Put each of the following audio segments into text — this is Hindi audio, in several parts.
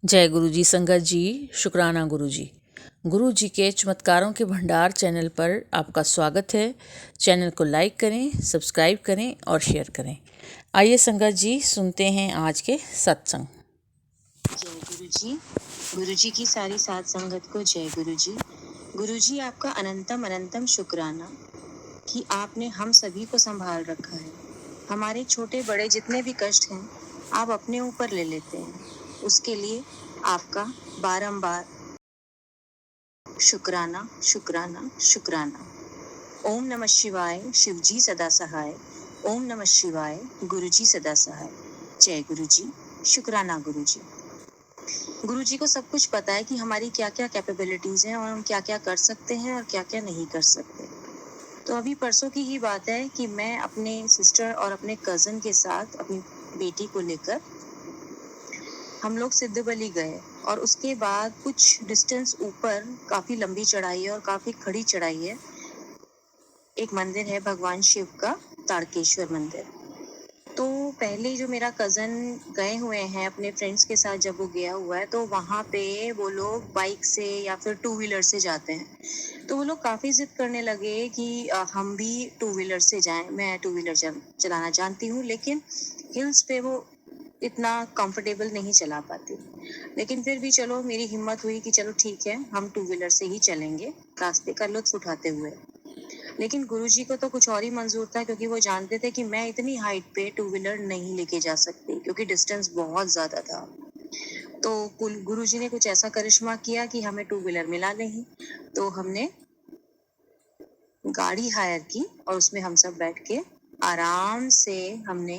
जय गुरु जी। संगत जी, शुक्राना गुरु जी। गुरु जी के चमत्कारों के भंडार चैनल पर आपका स्वागत है। चैनल को लाइक करें, सब्सक्राइब करें और शेयर करें। आइए संगत जी, सुनते हैं आज के सत्संग। जय गुरु जी। गुरु जी की सारी साथ संगत को जय गुरु जी। गुरु जी, आपका अनंतम अनंतम शुक्राना कि आपने हम सभी को संभाल रखा है। हमारे छोटे बड़े जितने भी कष्ट हैं आप अपने ऊपर ले लेते हैं, उसके लिए आपका बारंबार शुक्राना शुक्राना शुक्राना। ओम नमः शिवाय, शिव जी सदा सहाय। ओम नमः शिवाय, गुरु जी सदा सहाय। जय गुरु जी। शुक्राना गुरु जी। गुरु जी को सब कुछ पता है कि हमारी क्या क्या कैपेबिलिटीज हैं और हम क्या क्या कर सकते हैं और क्या क्या नहीं कर सकते। तो अभी परसों की ही बात है कि मैं अपने सिस्टर और अपने कज़न के साथ अपनी बेटी को लेकर हम लोग सिद्धबली गए, और उसके बाद कुछ डिस्टेंस ऊपर काफ़ी लंबी चढ़ाई है और काफ़ी खड़ी चढ़ाई है। एक मंदिर है भगवान शिव का, तारकेश्वर मंदिर। तो पहले जो मेरा कज़न गए हुए हैं अपने फ्रेंड्स के साथ, जब वो गया हुआ है तो वहाँ पे वो लोग बाइक से या फिर टू व्हीलर से जाते हैं। तो वो लोग काफ़ी ज़िद करने लगे कि हम भी टू व्हीलर से जाएं। मैं टू व्हीलर चलाना जानती हूँ, लेकिन हिल्स पे वो इतना कंफर्टेबल नहीं चला पाती। लेकिन फिर भी चलो, मेरी हिम्मत हुई कि चलो ठीक है, हम टू व्हीलर से ही चलेंगे रास्ते का लुत्फ उठाते हुए। लेकिन गुरुजी को तो कुछ और ही मंजूर था, क्योंकि वो जानते थे कि मैं इतनी हाइट पे टू व्हीलर नहीं लेके जा सकती, क्योंकि डिस्टेंस बहुत ज्यादा था। तो गुरुजी ने कुछ ऐसा करिश्मा किया कि हमें टू व्हीलर मिला नहीं। तो हमने गाड़ी हायर की और उसमें हम सब बैठ के आराम से हमने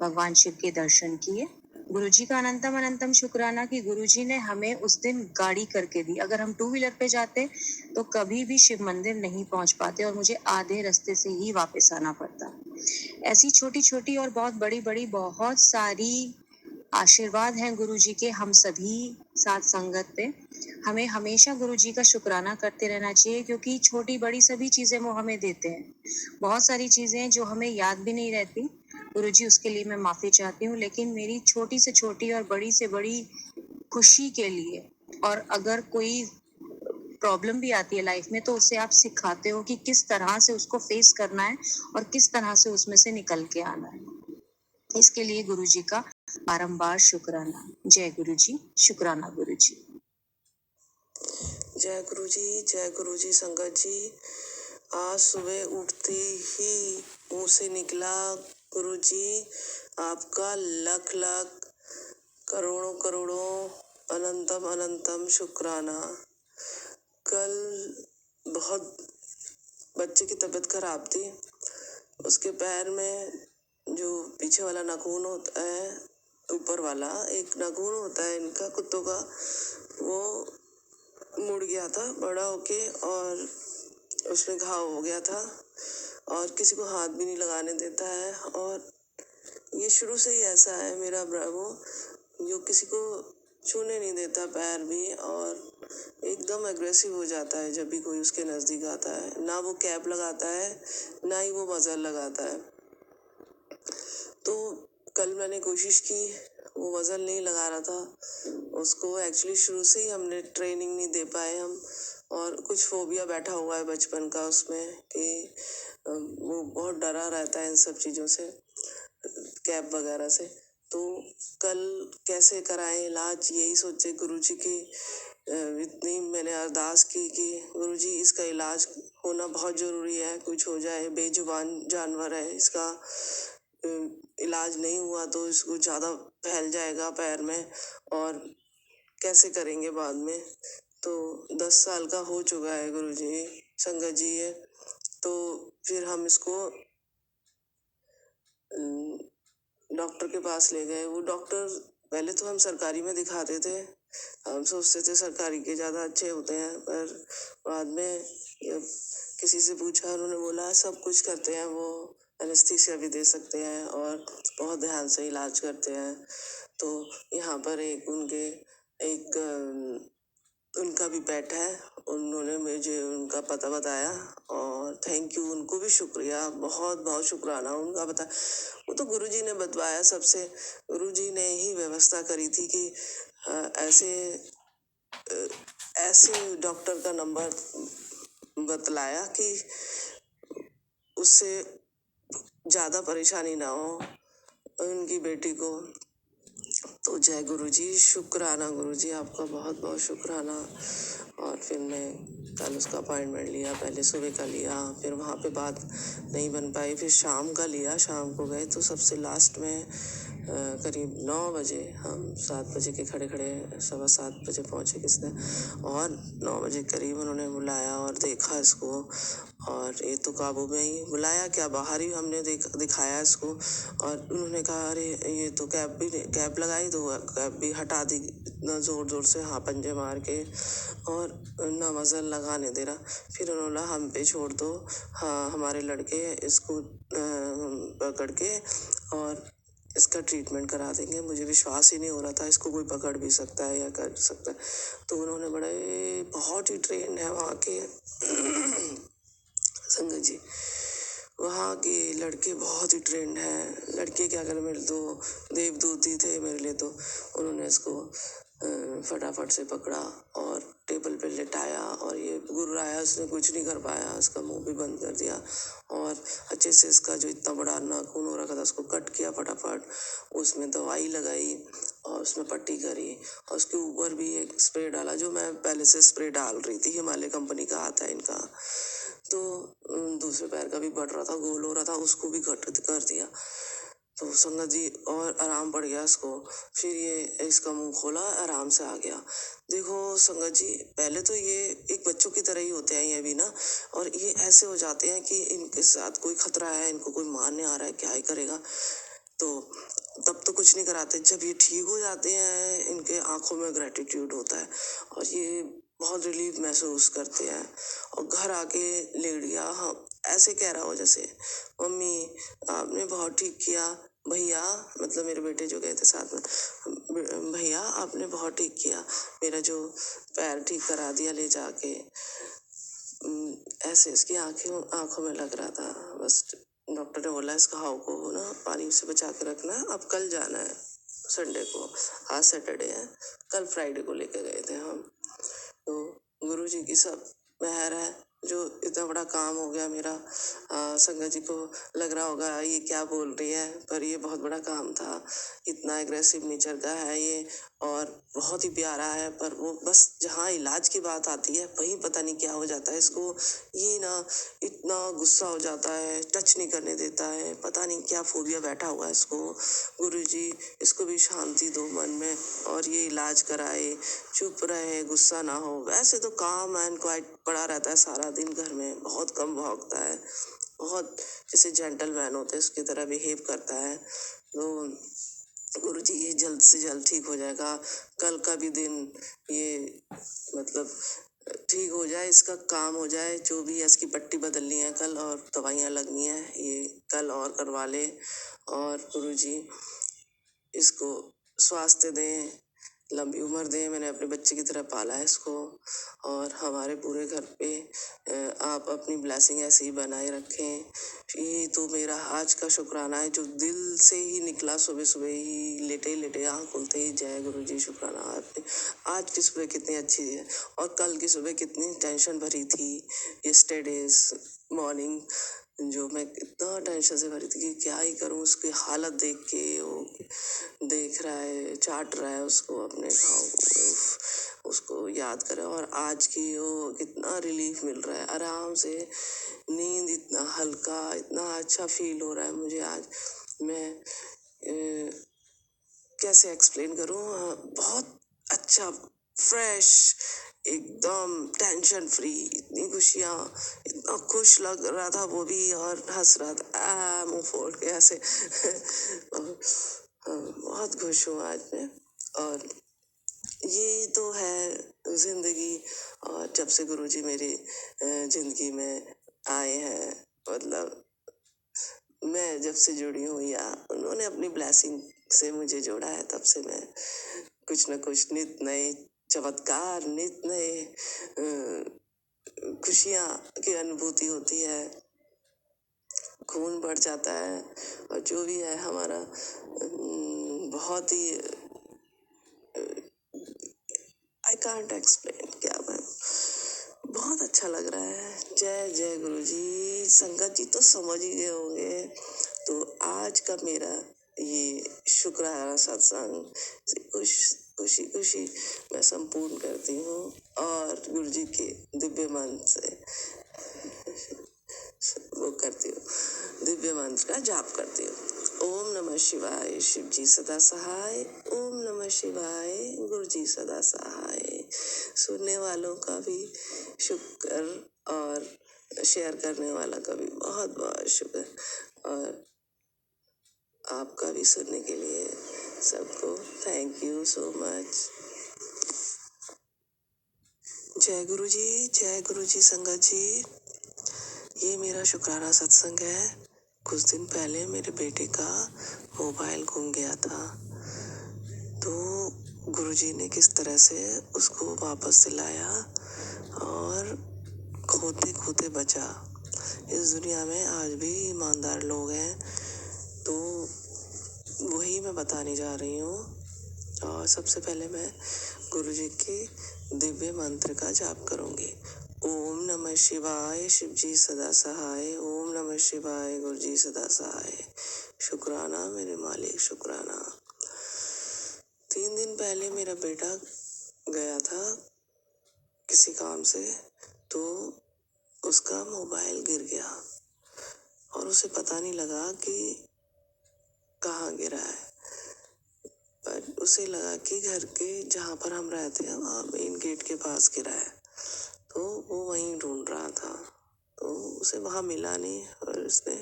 भगवान शिव के दर्शन किए। गुरुजी का अनंतम अनंतम शुक्राना कि गुरुजी ने हमें उस दिन गाड़ी करके दी। अगर हम टू व्हीलर पे जाते तो कभी भी शिव मंदिर नहीं पहुंच पाते और मुझे आधे रास्ते से ही वापस आना पड़ता। ऐसी छोटी छोटी और बहुत बड़ी बड़ी बहुत सारी आशीर्वाद हैं गुरुजी के हम सभी साथ संगत पे। हमें हमेशा गुरुजी का शुक्राना करते रहना चाहिए, क्योंकि छोटी बड़ी सभी चीजें वो हमें देते हैं। बहुत सारी चीजें जो हमें याद भी नहीं रहती, गुरुजी उसके लिए मैं माफी चाहती हूँ। लेकिन मेरी छोटी से छोटी और बड़ी से बड़ी खुशी के लिए, और अगर कोई प्रॉब्लम भी आती है लाइफ में, तो उससे आप सिखाते हो कि किस तरह से उसको फेस करना है और किस तरह से उसमें से निकल के आना है। इसके लिए गुरुजी का बारंबार शुक्राना। जय गुरु जी। शुक्राना गुरु जी। जय गुरु जी, जय गुरु जी। संगत जी, आज सुबह उठते ही मुंह से निकला, गुरु जी आपका लख लख करोड़ों करोड़ों अनंतम अनंतम शुक्राना। कल बहुत बच्चे की तबीयत खराब थी। उसके पैर में जो पीछे वाला नाखून होता है, ऊपर वाला एक नाखून होता है इनका कुत्तों का, वो मुड़ गया था बड़ा होके और उसमें घाव हो गया था, और किसी को हाथ भी नहीं लगाने देता है। और ये शुरू से ही ऐसा है मेरा ब्रावो, जो किसी को छूने नहीं देता पैर भी, और एकदम एग्रेसिव हो जाता है जब भी कोई उसके नज़दीक आता है। ना वो कैप लगाता है, ना ही वो मज़र लगाता है। तो कल मैंने कोशिश की, वो वज़न नहीं लगा रहा था उसको। एक्चुअली शुरू से ही हमने ट्रेनिंग नहीं दे पाए हम, और कुछ फोबिया बैठा हुआ है बचपन का उसमें कि वो बहुत डरा रहता है इन सब चीज़ों से, कैप वगैरह से। तो कल कैसे कराएं इलाज, यही सोचे गुरुजी की इतनी मैंने अरदास की कि गुरुजी इसका इलाज होना बहुत ज़रूरी है। कुछ हो जाए, बेजुबान जानवर है, इसका इलाज नहीं हुआ तो इसको ज़्यादा फैल जाएगा पैर में, और कैसे करेंगे बाद में। तो 10 साल का हो चुका है गुरुजी, संगत जी है। तो फिर हम इसको डॉक्टर के पास ले गए। वो डॉक्टर, पहले तो हम सरकारी में दिखाते थे, हम सोचते थे सरकारी के ज़्यादा अच्छे होते हैं, पर बाद में जब किसी से पूछा, उन्होंने बोला सब कुछ करते हैं वो, एनेस्थीसिया भी दे सकते हैं और बहुत ध्यान से इलाज करते हैं। तो यहाँ पर एक उनका भी पेट है, उन्होंने मुझे उनका पता बताया, और थैंक यू, उनको भी शुक्रिया, बहुत बहुत शुक्राना उनका। वो तो गुरुजी ने बतवाया सबसे, गुरुजी ने ही व्यवस्था करी थी कि ऐसे ऐसे डॉक्टर का नंबर बतलाया कि उससे ज़्यादा परेशानी ना हो उनकी बेटी को। तो जय गुरुजी, शुक्राना गुरुजी, आपका बहुत बहुत शुक्राना। और फिर मैं कल उसका अपॉइंटमेंट लिया, पहले सुबह का लिया, फिर वहाँ पे बात नहीं बन पाई, फिर शाम का लिया, शाम को गए तो सबसे लास्ट में करीब 9 बजे, हम 7 बजे के खड़े खड़े 7:15 बजे पहुँचे किसने, और 9 बजे करीब उन्होंने बुलाया और देखा इसको, और ये तो काबू में ही, बुलाया क्या, बाहर ही हमने दिखाया इसको, और उन्होंने कहा अरे ये तो कैप लगाई तो कैप भी हटा दी इतना ज़ोर ज़ोर से, हाँ पंजे मार के, और ना मज़ल लगाने दे रहा। फिर उन्होंने हम पे छोड़ दो, हाँ हमारे लड़के इसको पकड़ के और इसका ट्रीटमेंट करा देंगे। मुझे विश्वास ही नहीं हो रहा था इसको कोई पकड़ भी सकता है या कर सकता है। तो उन्होंने बड़े बहुत ही ट्रेंड है वहाँ के संगत जी, वहाँ के लड़के बहुत ही ट्रेंड हैं। लड़के क्या करें, मेरे तो देवदूत ही थे मेरे लिए। तो उन्होंने इसको फटाफट से पकड़ा और टेबल पे लेटाया, और ये गुर्राया, उसने कुछ नहीं कर पाया, उसका मुंह भी बंद कर दिया, और अच्छे से इसका जो इतना बड़ा नाखून हो रखा था उसको कट किया फटाफट, उसमें दवाई लगाई और उसमें पट्टी करी, और उसके ऊपर भी एक स्प्रे डाला, जो मैं पहले से स्प्रे डाल रही थी, हिमालय कंपनी का आता है इनका। तो दूसरे पैर का भी बढ़ रहा था, गोल हो रहा था, उसको भी कट कर दिया। तो संगत जी और आराम पड़ गया इसको। फिर ये इसका मुंह खोला, आराम से आ गया। देखो संगत जी, पहले तो ये एक बच्चों की तरह ही होते हैं ये भी ना, और ये ऐसे हो जाते हैं कि इनके साथ कोई खतरा है, इनको कोई मारने आ रहा है, क्या ही करेगा। तो तब तो कुछ नहीं कराते, जब ये ठीक हो जाते हैं इनके आंखों में ग्रेटिट्यूड होता है, और ये बहुत रिलीफ महसूस करते हैं, और घर आके लेट गया, हाँ ऐसे कह रहा हो जैसे मम्मी आपने बहुत ठीक किया भैया, मतलब मेरे बेटे जो गए थे साथ में, भैया आपने बहुत ठीक किया, मेरा जो पैर ठीक करा दिया ले जाके। ऐसे इसकी आंखों में लग रहा था। बस डॉक्टर ने बोला इसका हाव को ना पानी से बचा के रखना है, अब कल जाना है संडे को, आज सैटरडे है, कल फ्राइडे को लेके गए थे हम। तो गुरुजी की सब मेहर है, जो इतना बड़ा काम हो गया मेरा। संगत जी को लग रहा होगा ये क्या बोल रही है, पर ये बहुत बड़ा काम था। इतना एग्रेसिव नेचर का है ये, और बहुत ही प्यारा है, पर वो बस जहाँ इलाज की बात आती है वहीं पता नहीं क्या हो जाता है इसको। ये ना इतना गुस्सा हो जाता है, टच नहीं करने देता है, पता नहीं क्या फोबिया बैठा हुआ है इसको। गुरुजी इसको भी शांति दो मन में, और ये इलाज कराए, चुप रहे, गुस्सा ना हो। वैसे तो काम एंड क्वाइट पड़ा रहता है सारा दिन घर में, बहुत कम भौंकता है, बहुत जैसे जेंटलमैन होते हैं उसकी तरह बिहेव करता है। तो गुरुजी ये जल्द से जल्द ठीक हो जाएगा। कल का भी दिन ये मतलब ठीक हो जाए, इसका काम हो जाए, जो भी है इसकी पट्टी बदलनी है कल, और दवाइयाँ लगनी है ये कल और करवा ले। और गुरुजी इसको स्वास्थ्य दें, लंबी उम्र दें, मैंने अपने बच्चे की तरह पाला है इसको, और हमारे पूरे घर पे आप अपनी ब्लेसिंग ऐसे ही बनाए रखें। ये तो मेरा आज का शुक्राना है, जो दिल से ही निकला, सुबह सुबह ही लेटे लेटे आँख खुलते ही जय गुरुजी शुक्राना। आपने आज की सुबह कितनी अच्छी है, और कल की सुबह कितनी टेंशन भरी थी। यस्टरडेज मॉर्निंग जो मैं इतना टेंशन से भरी थी कि क्या ही करूँ, उसकी हालत देख के, वो देख रहा है, चाट रहा है उसको अपने घाव को, उसको याद करे, और आज की वो कितना रिलीफ मिल रहा है, आराम से नींद, इतना हल्का, इतना अच्छा फील हो रहा है मुझे आज। मैं कैसे एक्सप्लेन करूँ, बहुत अच्छा, फ्रेश, एकदम टेंशन फ्री, इतनी खुशियाँ, इतना खुश लग रहा था वो भी, और हंस रहा था मुंह फोड़ के ऐसे बहुत खुश हूँ आज मैं। और ये तो है जिंदगी, और जब से गुरुजी मेरी जिंदगी में आए हैं, मतलब मैं जब से जुड़ी हूँ, या उन्होंने अपनी ब्लेसिंग से मुझे जोड़ा है, तब से मैं कुछ न कुछ नित नए चमत्कार, नित नए खुशियाँ की अनुभूति होती है, खून बढ़ जाता है, और जो भी है हमारा बहुत ही कांट एक्सप्लेन, क्या मैं, बहुत अच्छा लग रहा है। जय जय गुरु जी। संगत जी तो समझ ही गए होंगे। तो आज का मेरा ये शुक्राना सत्संग खुशी खुशी मैं संपूर्ण करती हूँ और गुरु जी के दिव्य मंत्र से वो करती हूँ, दिव्य मंत्र का जाप करती हूँ। ओम नमः शिवाय, शिव जी सदा सहाय। ओम नमः शिवाय, गुरु जी सदा सहाय। सुनने वालों का भी शुक्र और शेयर करने वाला का भी बहुत बहुत शुक्र, और आपका भी सुनने के लिए सबको थैंक यू सो मच। जय गुरु जी, जय गुरु जी। संगत जी, ये मेरा शुक्राना सत्संग है। कुछ दिन पहले मेरे बेटे का मोबाइल गुम गया था, तो गुरुजी ने किस तरह से उसको वापस दिलाया और खोते खोते बचा। इस दुनिया में आज भी ईमानदार लोग हैं, तो वही मैं बताने जा रही हूँ। और सबसे पहले मैं गुरुजी के दिव्य मंत्र का जाप करूँगी। ओम नमः शिवाय, शिव जी सदा सहाय। ओम नमः शिवाय, गुरु जी सदा सहाय। शुक्राना मेरे मालिक, शुक्राना। 3 दिन पहले मेरा बेटा गया था किसी काम से, तो उसका मोबाइल गिर गया और उसे पता नहीं लगा कि कहाँ गिरा है, पर उसे लगा कि घर के जहाँ पर हम रहते हैं वहाँ मेन गेट के पास गिरा है, तो वो वहीं ढूंढ रहा था। तो उसे वहाँ मिला नहीं और उसने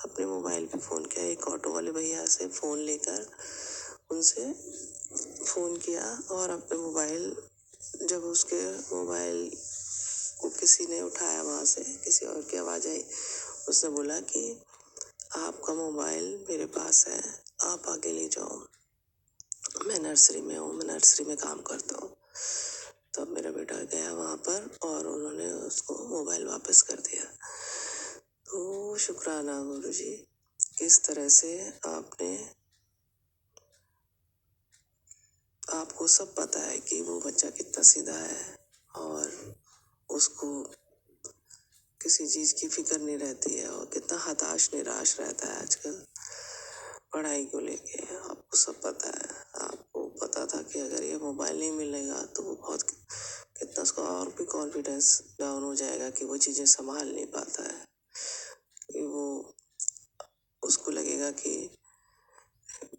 अपने मोबाइल पे फ़ोन किया। एक ऑटो वाले भैया से फ़ोन लेकर उनसे फ़ोन किया और अपने मोबाइल, जब उसके मोबाइल को किसी ने उठाया, वहाँ से किसी और की आवाज़ आई, उसने बोला कि आपका मोबाइल मेरे पास है, आप आगे ले जाओ, मैं नर्सरी में हूँ, मैं नर्सरी में काम करता हूँ। तब मेरा बेटा गया वहाँ पर और उन्होंने उसको मोबाइल वापस कर दिया। तो शुक्राना गुरु जी, किस तरह से आपको सब पता है कि वो बच्चा कितना सीधा है और उसको किसी चीज़ की फिक्र नहीं रहती है और कितना हताश निराश रहता है आजकल पढ़ाई को लेके। आपको सब पता है। आपको पता था कि अगर ये मोबाइल नहीं मिलेगा तो वो बहुत कितना उसका और भी कॉन्फिडेंस डाउन हो जाएगा कि वो चीज़ें संभाल नहीं पाता है, कि वो उसको लगेगा कि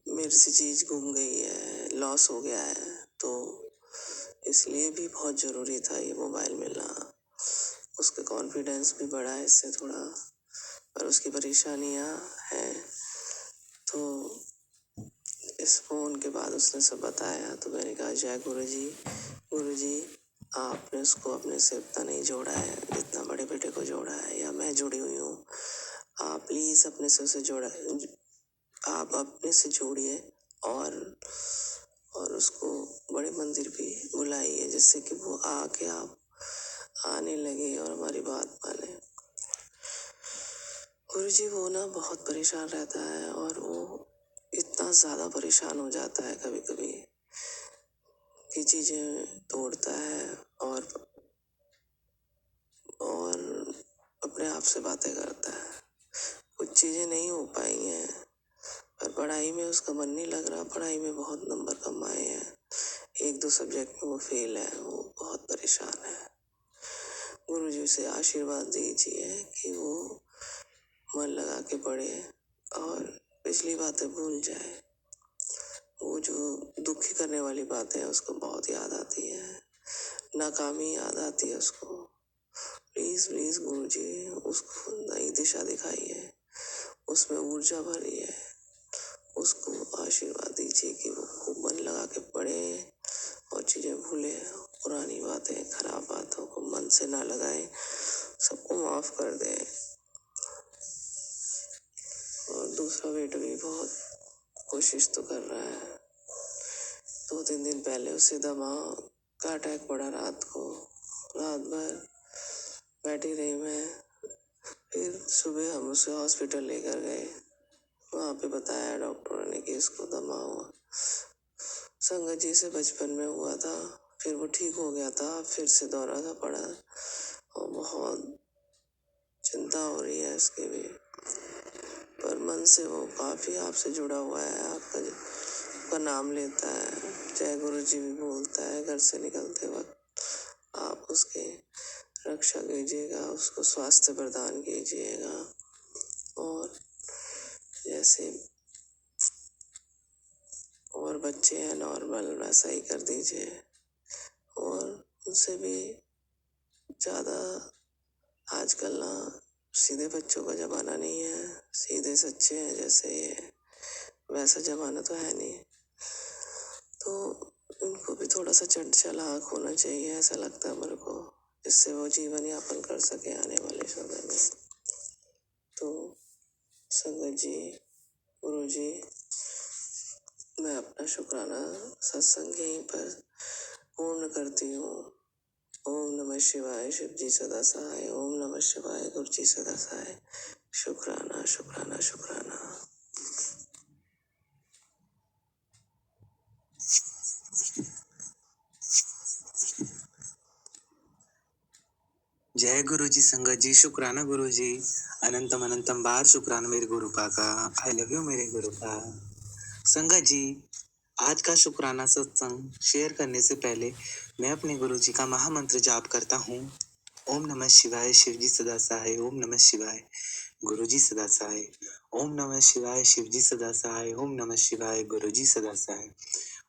मेरे से चीज़ गुम गई है, लॉस हो गया है। तो इसलिए भी बहुत ज़रूरी था ये मोबाइल मिलना। उसका कॉन्फिडेंस भी बढ़ा है इससे थोड़ा, पर उसकी परेशानियाँ हैं। तो इस फ़ोन के बाद उसने सब बताया, तो मैंने कहा जय गुरु जी आपने उसको अपने से उतना नहीं जोड़ा है जितना बड़े बेटे को जोड़ा है, या मैं जुड़ी हुई हूँ। आप प्लीज़ अपने से उसे आप अपने से जोड़िए और उसको बड़े मंदिर भी बुलाइए, जिससे कि वो आके आप आने लगे और हमारी बात माने। गुरुजी वो ना बहुत परेशान रहता है और वो इतना ज़्यादा परेशान हो जाता है कभी कभी कि चीज़ें तोड़ता है और अपने आप से बातें करता है। कुछ चीज़ें नहीं हो पाई हैं, पर पढ़ाई में उसका मन नहीं लग रहा। पढ़ाई में बहुत नंबर कम आए हैं, 1-2 सब्जेक्ट में वो फेल है, वो बहुत परेशान है। गुरुजी से आशीर्वाद दीजिए कि वो मन लगा के पढ़े और पिछली बातें भूल जाए। वो जो दुखी करने वाली बातें हैं उसको बहुत याद आती है, नाकामी याद आती है उसको। प्लीज़ प्लीज़ गुरुजी उसको नई दिशा दिखाइए, उसमें ऊर्जा भरिए, उसको आशीर्वाद दीजिए कि वो खूब मन लगा के पढ़े और चीज़ें भूले, पुरानी बातें, खराब बातों को मन से ना लगाए, सबको माफ़ कर दे। और दूसरा बेटा भी बहुत कोशिश तो कर रहा है। 2-3 दिन पहले उसे दमा का अटैक पड़ा रात को, रात भर बैठी रही मैं। फिर सुबह हम उसे हॉस्पिटल लेकर गए, वहाँ पे बताया डॉक्टरों ने कि इसको दमा हुआ। संगत जी से बचपन में हुआ था, फिर वो ठीक हो गया था, फिर से दौरा पड़ा और बहुत चिंता हो रही है इसकी भी। पर मन से वो काफ़ी आपसे जुड़ा हुआ है, आपका नाम लेता है, जय गुरु जी भी बोलता है घर से निकलते वक्त। आप उसकी रक्षा कीजिएगा, उसको स्वास्थ्य प्रदान कीजिएगा और जैसे और बच्चे हैं नॉर्मल वैसा ही कर दीजिए। और उनसे भी ज़्यादा आजकल ना सीधे बच्चों का ज़माना नहीं है, सीधे सच्चे हैं जैसे ये, वैसा ज़माना तो है नहीं। तो उनको भी थोड़ा सा चालाक होना चाहिए, ऐसा लगता है मेरे को, जिससे वो जीवन यापन कर सके आने वाले समय में। तो संगत जी, गुरु जी, मैं अपना शुक्राना सत्संग यहीं पर पूर्ण करती हूँ। ओम नमः शिवाय, शिव जी सदा सहाय। ओम नमः शिवाय, गुरु जी सदा सहाय। शुक्राना शुक्राना शुक्राना। जय गुरु जी संगत जी, शुक्राना गुरु जी, अनंतम अनंतम बार शुक्राना मेरे गुरुपा का। आई लव यू मेरे गुरुपा। संगत जी, आज का शुक्राना सत्संग शेयर करने से पहले मैं अपने गुरु जी का महामंत्र जाप करता हूँ। ओम नमः शिवाय, शिव जी सदा सहाय। ओम नमः शिवाय, गुरु जी सदा सहाय। ओम नमः शिवाय, शिव जी सदा सहाय। ओम नमः शिवाय, गुरु जी सदा सहाय।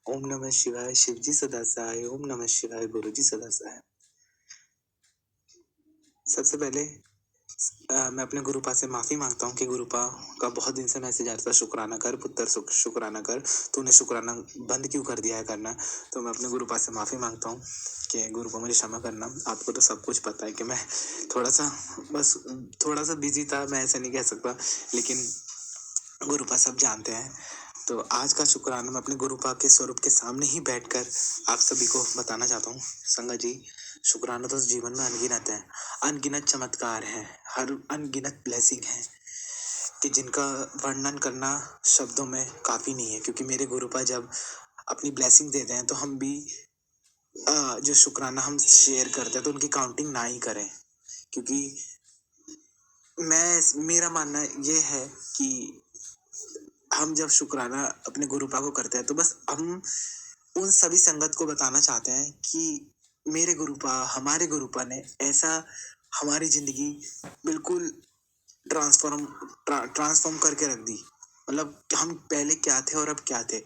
ओम नमः शिवाय, शिव जी सदा सहाय। ओम नमः शिवाय, गुरु जी सदा सहाय। सबसे पहले मैं अपने गुरुपा से माफ़ी मांगता हूँ कि गुरुपा का बहुत दिन से मैसेज आ रहा था, शुक्राना कर पुत्र, शुक्राना कर, तूने शुक्राना बंद क्यों कर दिया है करना। तो मैं अपने गुरुपा से माफ़ी मांगता हूँ कि गुरुपा मुझे क्षमा करना। आपको तो सब कुछ पता है कि मैं थोड़ा सा बिजी था, मैं ऐसा नहीं कह सकता, लेकिन गुरुपा सब जानते हैं। तो आज का शुक्राना मैं अपने गुरुपा के स्वरूप के सामने ही बैठकर आप सभी को बताना चाहता हूँ। संगत जी, शुक्राना तो जीवन में अनगिनत है, अनगिनत चमत्कार है, हर अनगिनत ब्लेसिंग है कि जिनका वर्णन करना शब्दों में काफ़ी नहीं है। क्योंकि मेरे गुरुपा जब अपनी ब्लेसिंग देते हैं तो हम भी जो शुक्राना हम शेयर करते हैं तो उनकी काउंटिंग ना ही करें। क्योंकि मेरा मानना ये है कि हम जब शुक्राना अपने गुरुपा को करते हैं तो बस हम उन सभी संगत को बताना चाहते हैं कि मेरे गुरुपा, हमारे गुरुपा ने ऐसा हमारी जिंदगी बिल्कुल ट्रांसफॉर्म करके रख दी। मतलब कि हम पहले क्या थे और अब क्या थे।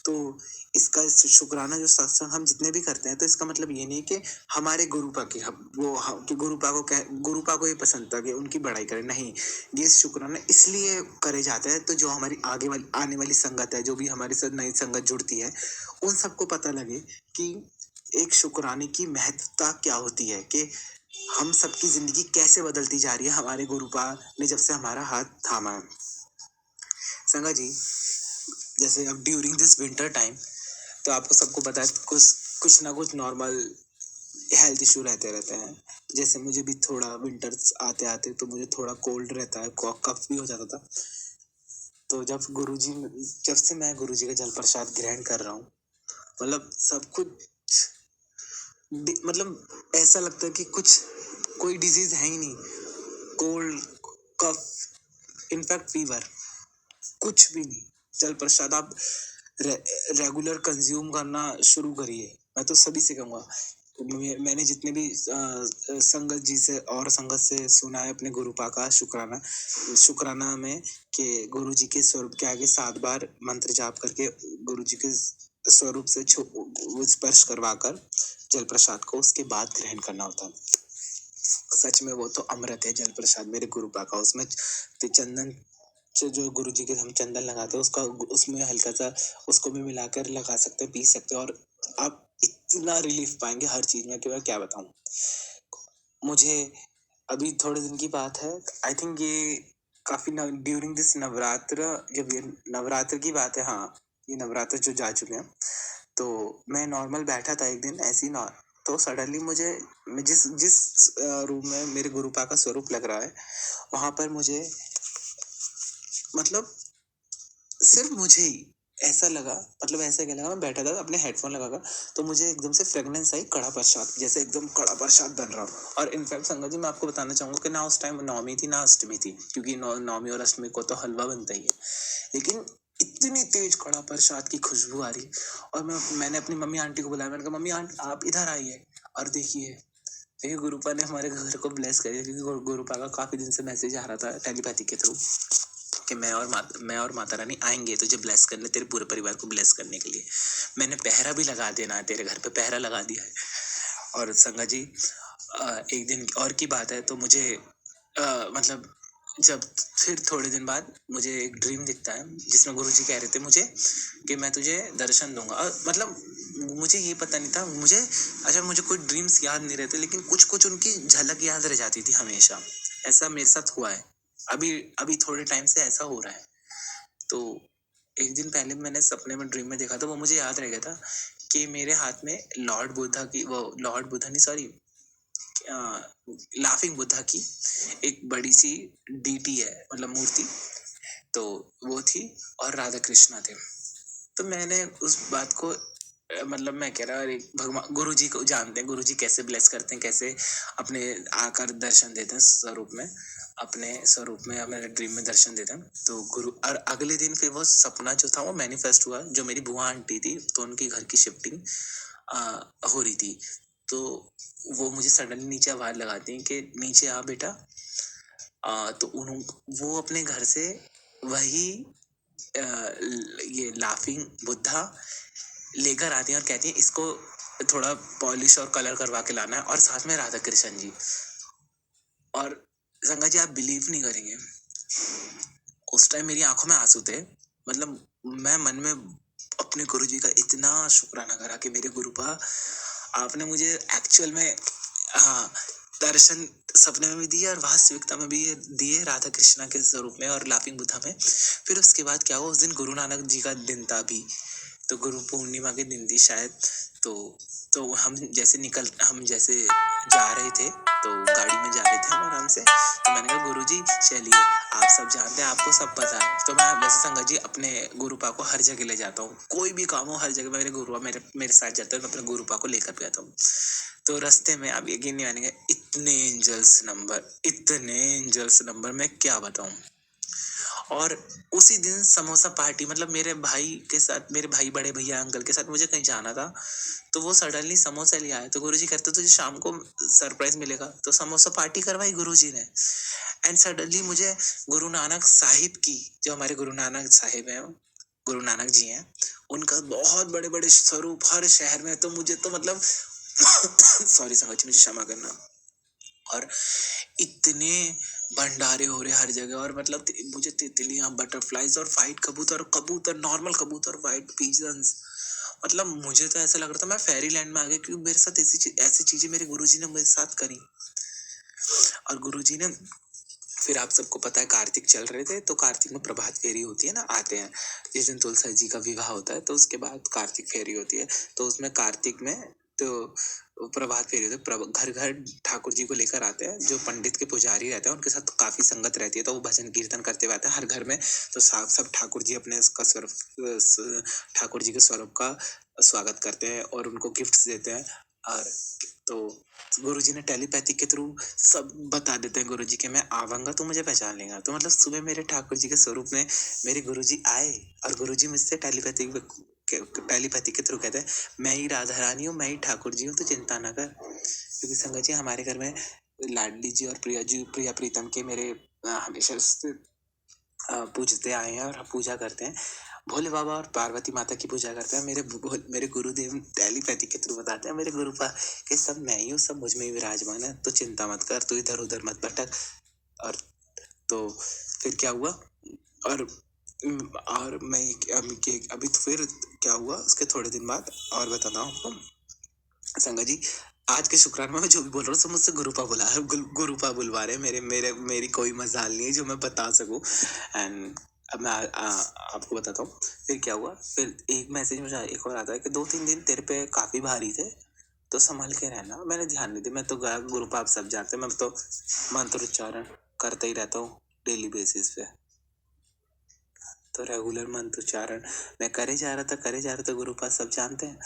तो इसका शुक्राना जो सत्संग हम जितने भी करते हैं तो इसका मतलब ये नहीं कि हमारे गुरुपा की कि गुरुपा को ये पसंद था कि उनकी बड़ाई करें, नहीं। ये शुक्राना इसलिए करे जाते हैं तो जो हमारी आने वाली संगत है, जो भी हमारे साथ नई संगत जुड़ती है, उन सबको पता लगे कि एक शुक्राने की महत्वता क्या होती है, कि हम सबकी जिंदगी कैसे बदलती जा रही है हमारे गुरुपा ने जब से हमारा हाथ थामा है। संगत जी, जैसे अब ड्यूरिंग दिस विंटर टाइम तो आपको सबको पता है कुछ ना कुछ नॉर्मल हेल्थ इशू रहते हैं। जैसे मुझे भी थोड़ा विंटर्स आते आते तो मुझे थोड़ा कोल्ड रहता है, कफ भी हो जाता था। तो जब से मैं गुरुजी का जल प्रसाद ग्रहण कर रहा हूँ, मतलब सब कुछ, मतलब ऐसा लगता है कि कोई डिजीज है ही नहीं। कोल्ड, कफ, इनफैक्ट फीवर, कुछ भी नहीं। जल प्रसाद आप रेगुलर कंज्यूम करना शुरू करिए। मैं तो सभी से कहूँगा, मैंने जितने भी संगत जी से और संगत से सुना है अपने गुरुपा का शुक्राना में कि गुरु जी के स्वरूप के आगे 7 बार मंत्र जाप करके गुरु जी के स्वरूप से स्पर्श करवाकर जल प्रसाद को उसके बाद ग्रहण करना होता है। सच में वो तो अमृत है जल प्रसाद मेरे गुरुपा का। उसमें चंदन, जो गुरु जी के हम चंदन लगाते हैं उसमें हल्का सा उसको भी मिलाकर लगा सकते हैं, पी सकते हैं, और आप इतना रिलीफ पाएंगे हर चीज में कि मैं क्या बताऊं। मुझे अभी थोड़े दिन की बात है, आई थिंक ये काफी ड्यूरिंग दिस नवरात्र, जब ये नवरात्र की बात है, हाँ ये नवरात्र जो जा चुके हैं, तो मैं नॉर्मल बैठा था एक दिन ऐसी तो सडनली मैं जिस रूम में मेरे गुरुपा का स्वरूप लग रहा है वहां पर मुझे, मतलब सिर्फ मुझे ही ऐसा लगा, मतलब ऐसा क्या लगा, मैं बैठा था अपने हेडफोन लगा कर, तो मुझे एकदम से फ्रेगनेंस आई कड़ा प्रसाद, जैसे एकदम कड़ा प्रसाद बन रहा हो। और इनफैक्ट संगत जी मैं आपको बताना चाहूंगा कि ना उस टाइम नवमी थी ना अष्टमी थी, क्योंकि नवमी और अष्टमी को तो हलवा बनता ही है, लेकिन इतनी तेज कड़ा प्रसाद की खुशबू आ रही। और मैंने अपनी मम्मी आंटी को बुलाया, मैंने कहा मम्मी आंटी आप इधर आइए और देखिए गुरुपा ने हमारे घर को ब्लेस कर दिया, क्योंकि गुरुपा का काफी दिन से मैसेज आ रहा था टेलीपैथी के थ्रू कि मैं और माता रानी आएंगे तुझे ब्लेस करने, तेरे पूरे परिवार को ब्लेस करने के लिए। मैंने पहरा भी लगा देना है, तेरे घर पे पहरा लगा दिया है। और संगा जी एक दिन और की बात है, तो मुझे मतलब जब फिर थोड़े दिन बाद मुझे एक ड्रीम दिखता है जिसमें गुरुजी कह रहे थे मुझे कि मैं तुझे दर्शन दूंगा। मतलब मुझे ये पता नहीं था, मुझे कोई ड्रीम्स याद नहीं रहते, लेकिन कुछ कुछ उनकी झलक याद रह जाती थी हमेशा। ऐसा मेरे साथ हुआ है, अभी अभी थोड़े टाइम से ऐसा हो रहा है। तो एक दिन पहले मैंने सपने में ड्रीम में देखा था, वो मुझे याद रह गया था कि मेरे हाथ में लॉर्ड बुद्धा नहीं, सॉरी, लाफिंग बुद्धा की एक बड़ी सी डीटी है, मतलब मूर्ति, तो वो थी और राधा कृष्णा थे। तो मैंने उस बात को मतलब मैं कह रहा अरे भगवान, गुरु जी को जानते हैं, गुरु जी कैसे ब्लेस करते हैं, कैसे अपने आकर दर्शन देते हैं स्वरूप में, अपने स्वरूप में हमें ड्रीम में दर्शन देते हैं। तो गुरु, और अगले दिन फिर वो सपना जो था वो मैनिफेस्ट हुआ, जो मेरी बुआ आंटी थी तो उनकी घर की शिफ्टिंग हो रही थी। तो वो मुझे सडनली नीचे आवाज लगाती हैं कि नीचे आ बेटा। तो वो अपने घर से वही ये लाफिंग बुद्धा लेकर आती हैं और कहती हैं इसको थोड़ा पॉलिश और कलर करवा के लाना है, और साथ में राधा कृष्ण जी। और संगा जी आप बिलीव नहीं करेंगे, उस टाइम मेरी आंखों में आंसू थे। मतलब मैं मन में अपने गुरु जी का इतना शुक्राना करा कि मेरे गुरुपा आपने मुझे एक्चुअल में, हाँ, दर्शन सपने में भी दिए और वास्तविकता में भी दिए राधा कृष्णा के स्वरूप में और लाफिंग बुद्धा में। फिर उसके बाद क्या हुआ, उस दिन गुरु नानक जी का दिन था भी, तो गुरु पूर्णिमा के दिन थी शायद। तो हम जैसे जा रहे थे, तो गाड़ी में जा रहे थे हम आराम से, तो मैंने कहा गुरुजी चलिए, आप सब जानते हैं, आपको सब पता है। तो मैं वैसे संगत जी अपने गुरुपा को हर जगह ले जाता हूँ, कोई भी काम हो हर जगह मेरे गुरुपा मेरे साथ जाता है, मैं अपने गुरुपा को लेकर भी आता हूँ। तो रास्ते में आप यकीन नहीं मानेंगे, इतने एंजल्स नंबर मैं क्या बताऊं। और उसी दिन समोसा पार्टी, मतलब मेरे भाई के साथ, मेरे भाई बड़े भैया अंकल के साथ मुझे कहीं जाना था, तो वो सडनली समोसा ले आए। तो गुरुजी कहते तुझे शाम को सरप्राइज मिलेगा, तो समोसा पार्टी करवाई गुरुजी ने। एंड सडनली मुझे गुरु नानक साहिब की, जो हमारे गुरु नानक साहिब हैं, गुरु नानक जी हैं, उनका बहुत बड़े बड़े स्वरूप हर शहर में। तो मुझे तो मतलब सॉरी संगत जी, मुझे क्षमा करना। और इतने भंडारे हो रहे हर जगह, और मतलब मुझे तितलियां, बटरफ्लाईज और वाइट कबूतर, नॉर्मल कबूतर, वाइट पिजन्स, मतलब मुझे तो ऐसा लग रहा था मैं फेरी लैंड में आ गया, क्योंकि मेरे साथ ऐसी चीजें मेरे गुरुजी ने मेरे साथ करी। और गुरुजी ने फिर, आप सबको पता है कार्तिक चल रहे थे, तो कार्तिक में प्रभात फेरी होती है ना, आते हैं जिस दिन तुलसी जी का विवाह होता है, तो उसके बाद कार्तिक फेरी होती है। तो उसमें कार्तिक में तो प्रभात फेरी होती है, घर घर ठाकुर जी को लेकर आते हैं, जो पंडित के पुजारी रहते हैं उनके साथ काफी संगत रहती है, तो वो भजन कीर्तन करते हुए आते हैं हर घर में। तो सब ठाकुर जी अपने उसका स्वरूप, ठाकुर जी के स्वरूप का स्वागत करते हैं और उनको गिफ्ट्स देते हैं। और तो गुरुजी ने टेलीपैथी के थ्रू सब बता देते हैं गुरुजी के मैं आवांगा तो मुझे पहचान लेगा। तो मतलब सुबह मेरे ठाकुर जी के स्वरूप में मेरे गुरुजी आए, और गुरुजी मुझसे टेलीपैथी के थ्रू कहते हैं मैं ही राधा रानी हूँ, मैं ही ठाकुर जी हूँ, तो चिंता ना कर। क्योंकि संगत जी हमारे घर में लाडली जी और प्रिया प्रीतम के मेरे हमेशा से पूजते आए हैं और पूजा करते हैं। भोले बाबा और पार्वती माता की पूजा करते हैं। मेरे गुरुदेव टेलीपैथी के थ्रू बताते हैं मेरे गुरुपा कि सब मैं ही हूँ, सब मुझ में ही विराजमान है, तो चिंता मत कर, तू इधर उधर मत भटक। और तो फिर क्या हुआ, और और मैं अभी तो फिर क्या हुआ उसके थोड़े दिन बाद, और बताता हूँ आपको। संगत जी आज के शुक्रान में मैं जो भी बोल रहा हूँ सब मुझसे गुरुपा बुलवा रहे हैं, मेरी कोई मजाल नहीं है जो मैं बता सकूं। एंड अब मैं आपको बताता हूँ फिर क्या हुआ। फिर एक मैसेज मुझे एक और आता है कि 2-3 दिन तेरे पे काफी भारी थे, तो संभल के रहना। मैंने ध्यान नहीं दिया, मैं तो गया गुरुपा, आप सब जानते हैं मैं तो मंत्र उच्चारण करता ही रहता हूँ डेली बेसिस पे। तो रेगुलर मंत्र उच्चारण मैं करे जा रहा था गुरुपाद सब जानते हैं।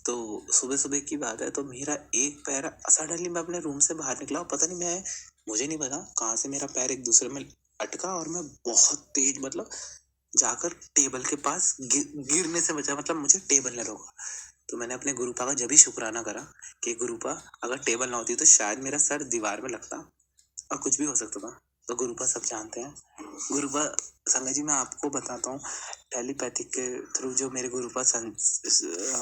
तो सुबह सुबह की बात है, तो मेरा एक पैर सडनली मैं अपने रूम से बाहर निकला और पता नहीं मुझे नहीं पता कहाँ से मेरा पैर एक दूसरे में अटका और मैं बहुत तेज मतलब जाकर टेबल के पास गिरने से बचा, मतलब मुझे टेबल ने रोका। तो मैंने अपने गुरुपा का जब ही शुक्राना करा कि गुरुपा अगर टेबल ना होती तो शायद मेरा सर दीवार में लगता और कुछ भी हो सकता था। तो गुरुपा सब जानते हैं। गुरुपा संगत जी मैं आपको बताता हूँ, टेलीपैथिक के थ्रू जो मेरे गुरुपा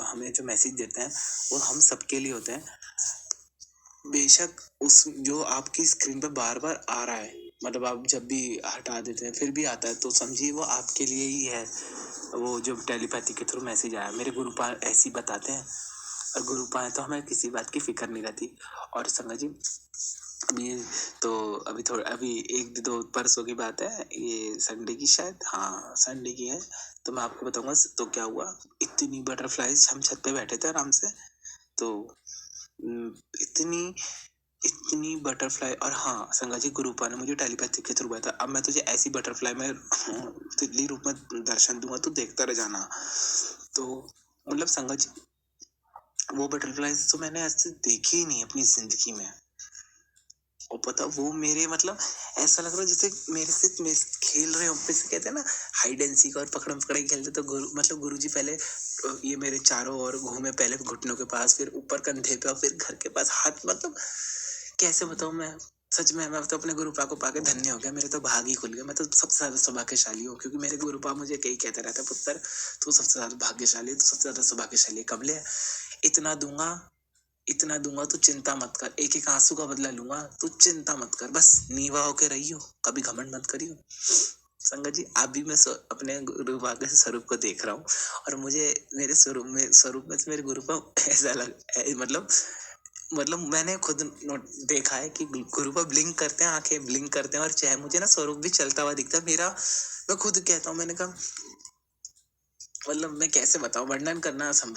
हमें जो मैसेज देते हैं वो हम सबके लिए होते हैं। बेशक उस जो आपकी स्क्रीन पे बार बार आ रहा है, मतलब आप जब भी हटा देते हैं फिर भी आता है, तो समझिए वो आपके लिए ही है। वो जो टेलीपैथी के थ्रू मैसेज आया, मेरे गुरुपा ऐसी बताते हैं और गुरुपा है तो हमें किसी बात की फिक्र नहीं रहती। और संगत जी अभी तो अभी एक दो परसों की बात है, ये संडे की शायद, हाँ संडे की है। तो मैं आपको बताऊंगा तो क्या हुआ। इतनी बटरफ्लाईज, हम छत पे बैठे थे आराम से, तो इतनी बटरफ्लाई। और हाँ संगा जी गुरुपा ने मुझे टेलीपैथी के थ्रू बताया, अब मैं तुझे ऐसी बटरफ्लाई में तितली रूप में दर्शन दूंगा, तू देखता रह जाना। तो मतलब संगा जी वो बटरफ्लाईज तो मैंने ऐसे देखी ही नहीं अपनी जिंदगी में। और पता वो मेरे मतलब ऐसा लग रहा है जैसे मेरे खेल रहे हो, जैसे कहते हैं ना हाइड एंड सीक और पकड़म पकड़ाई खेलते, तो गुरुजी पहले ये मेरे चारों ओर घूमे, पहले घुटनों के पास, फिर ऊपर कंधे पे और फिर घर के पास हाथ। मतलब कैसे बताऊं मैं, सच में मैं तो अपने गुरुपा को पाके धन्य हो गया, मेरे तो भाग ही खुल गया। मैं तो सबसे ज्यादा सौभाग्यशाली हूँ, क्योंकि मेरे गुरुपा मुझे कई कहते रहते हैं, पुत्र तू सबसे ज्यादा भाग्यशाली है, तू सबसे ज्यादा सौभाग्यशाली है। कबले इतना दूंगा तू चिंता मत कर, एक एक आंसू का बदला लूंगा, तू चिंता मत कर, बस नीवा होके रहियो, कभी घमंड मत करियो। संगत जी आप भी मैं अपने गुरुपा के स्वरूप को देख रहा हूँ, और मुझे मेरे स्वरूप में से मेरे गुरुपा ऐसा मतलब मैंने खुद देखा है कि गुरुपा ब्लिंक करते हैं, आंखें ब्लिंक करते हैं, और चाहे मुझे ना स्वरूप भी चलता हुआ दिखता है मेरा। मैं खुद कहता हूँ, मैंने कहा मतलब मैं कैसे बताऊं, वर्णन करना असंभव।